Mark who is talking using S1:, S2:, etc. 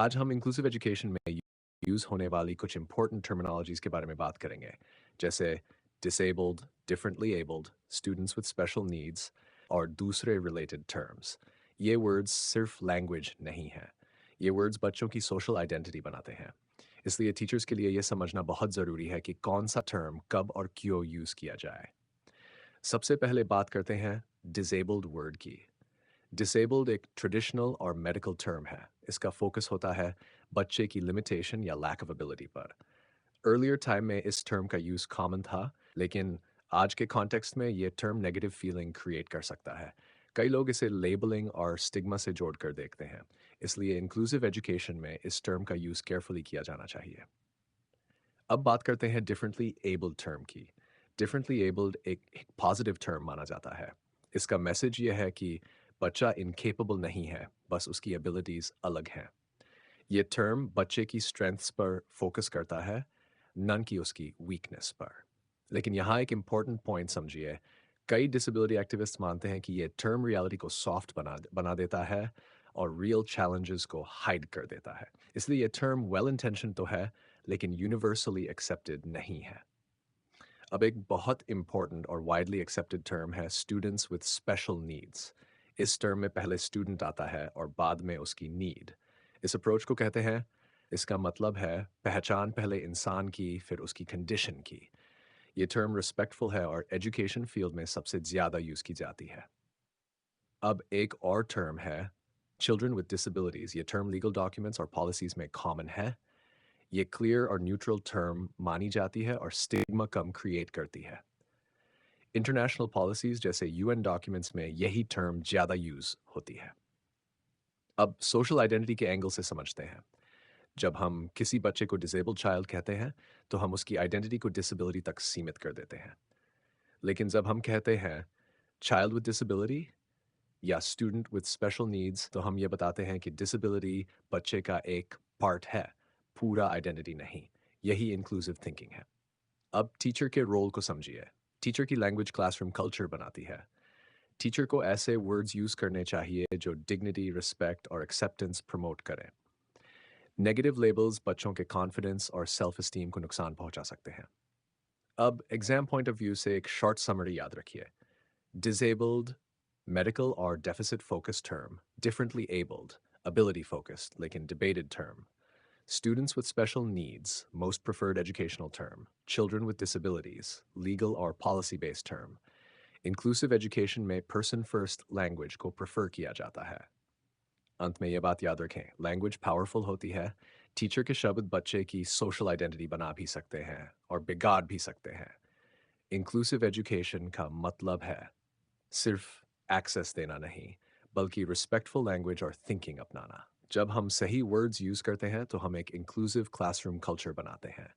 S1: आज हम inclusive education में यूज़ होने वाली कुछ इंपॉर्टेंट टर्मिनोलॉजीज़ के बारे में बात करेंगे, जैसे disabled, differently abled, students with special needs और दूसरे रिलेटेड टर्म्स। ये वर्ड्स सिर्फ लैंग्वेज नहीं हैं, ये वर्ड्स बच्चों की सोशल आइडेंटिटी बनाते हैं। इसलिए टीचर्स के लिए ये समझना बहुत ज़रूरी है कि कौन सा टर्म कब और क्यों यूज़ किया जाए। सबसे पहले बात करते हैं डिसेबल्ड वर्ड की। डिसेबल्ड एक ट्रेडिशनल और मेडिकल टर्म है। इसका फोकस होता है बच्चे की लिमिटेशन या लैक ऑफ एबिलिटी पर। अर्लियर टाइम में इस टर्म का यूज़ कॉमन था, लेकिन आज के कॉन्टेक्स्ट में ये टर्म नेगेटिव फीलिंग क्रिएट कर सकता है। कई लोग इसे लेबलिंग और स्टिग्मा से जोड़कर देखते हैं। इसलिए इंक्लूसिव एजुकेशन में इस टर्म का यूज़ केयरफुली किया जाना चाहिए। अब बात करते हैं डिफरेंटली एबल्ड टर्म की। डिफरेंटली एबल्ड एक पॉजिटिव टर्म माना जाता है। इसका मैसेज ये है कि बच्चा इनकेपेबल नहीं है, बस उसकी एबिलिटीज़ अलग हैं। ये टर्म बच्चे की स्ट्रेंथ्स पर फोकस करता है, नन की उसकी वीकनेस पर। लेकिन यहाँ एक इम्पॉर्टेंट पॉइंट समझिए, कई डिसेबिलिटी एक्टिविस्ट मानते हैं कि ये टर्म रियलिटी को सॉफ्ट बना बना देता है और रियल चैलेंजेस को हाइड कर देता है। इसलिए ये टर्म वेल इंटेंशन तो है, लेकिन यूनिवर्सली एक्सेप्टेड नहीं है। अब एक बहुत इम्पॉर्टेंट और वाइडली एक्सेप्टेड टर्म है स्टूडेंट्स विद स्पेशल नीड्स। इस टर्म में पहले स्टूडेंट आता है और बाद में उसकी नीड। इस अप्रोच को कहते हैं, इसका मतलब है पहचान पहले इंसान की फिर उसकी कंडीशन की। ये टर्म रिस्पेक्टफुल है और एजुकेशन फील्ड में सबसे ज़्यादा यूज़ की जाती है। अब एक और टर्म है चिल्ड्रन विद डिसेबिलिटीज़। ये टर्म लीगल डॉक्यूमेंट्स और पॉलिसीज़ में कॉमन है। ये क्लियर और न्यूट्रल टर्म मानी जाती है और स्टिग्मा कम क्रिएट करती है। इंटरनेशनल पॉलिसीज़ जैसे यूएन डॉक्यूमेंट्स में यही टर्म ज़्यादा यूज़ होती है। अब सोशल आइडेंटिटी के एंगल से समझते हैं। जब हम किसी बच्चे को डिसेबल्ड चाइल्ड कहते हैं, तो हम उसकी आइडेंटिटी को डिसेबिलिटी तक सीमित कर देते हैं। लेकिन जब हम कहते हैं चाइल्ड विद डिसेबिलिटी या स्टूडेंट विद स्पेशल नीड्स, तो हम ये बताते हैं कि डिसेबिलिटी बच्चे का एक पार्ट है, पूरा आइडेंटिटी नहीं। यही इंक्लूसिव थिंकिंग है। अब टीचर के रोल को समझिए। टीचर की लैंग्वेज क्लासरूम कल्चर बनाती है। टीचर को ऐसे वर्ड्स यूज़ करने चाहिए जो डिग्निटी, रिस्पेक्ट और एक्सेप्टेंस प्रमोट करें। नेगेटिव लेबल्स बच्चों के कॉन्फिडेंस और सेल्फ एस्टीम को नुकसान पहुंचा सकते हैं। अब एग्जाम पॉइंट ऑफ व्यू से एक शॉर्ट समरी याद रखिए। डिसेबल्ड, मेडिकल और deficit focused term, differently abled, ability focused लेकिन debated term. Students with special needs, most preferred educational term. Children with disabilities, legal or policy based term. Inclusive education में person first language को prefer किया जाता है। अंत में ये बात याद रखें, लैंग्वेज पावरफुल होती है। टीचर के शब्द बच्चे की सोशल आइडेंटिटी बना भी सकते हैं और बिगाड़ भी सकते हैं। इंक्लूसिव एजुकेशन का मतलब है सिर्फ एक्सेस देना नहीं, बल्कि रिस्पेक्टफुल लैंग्वेज और थिंकिंग अपनाना। जब हम सही वर्ड्स यूज़ करते हैं तो हम एक इंक्लूसिव क्लासरूम कल्चर बनाते हैं।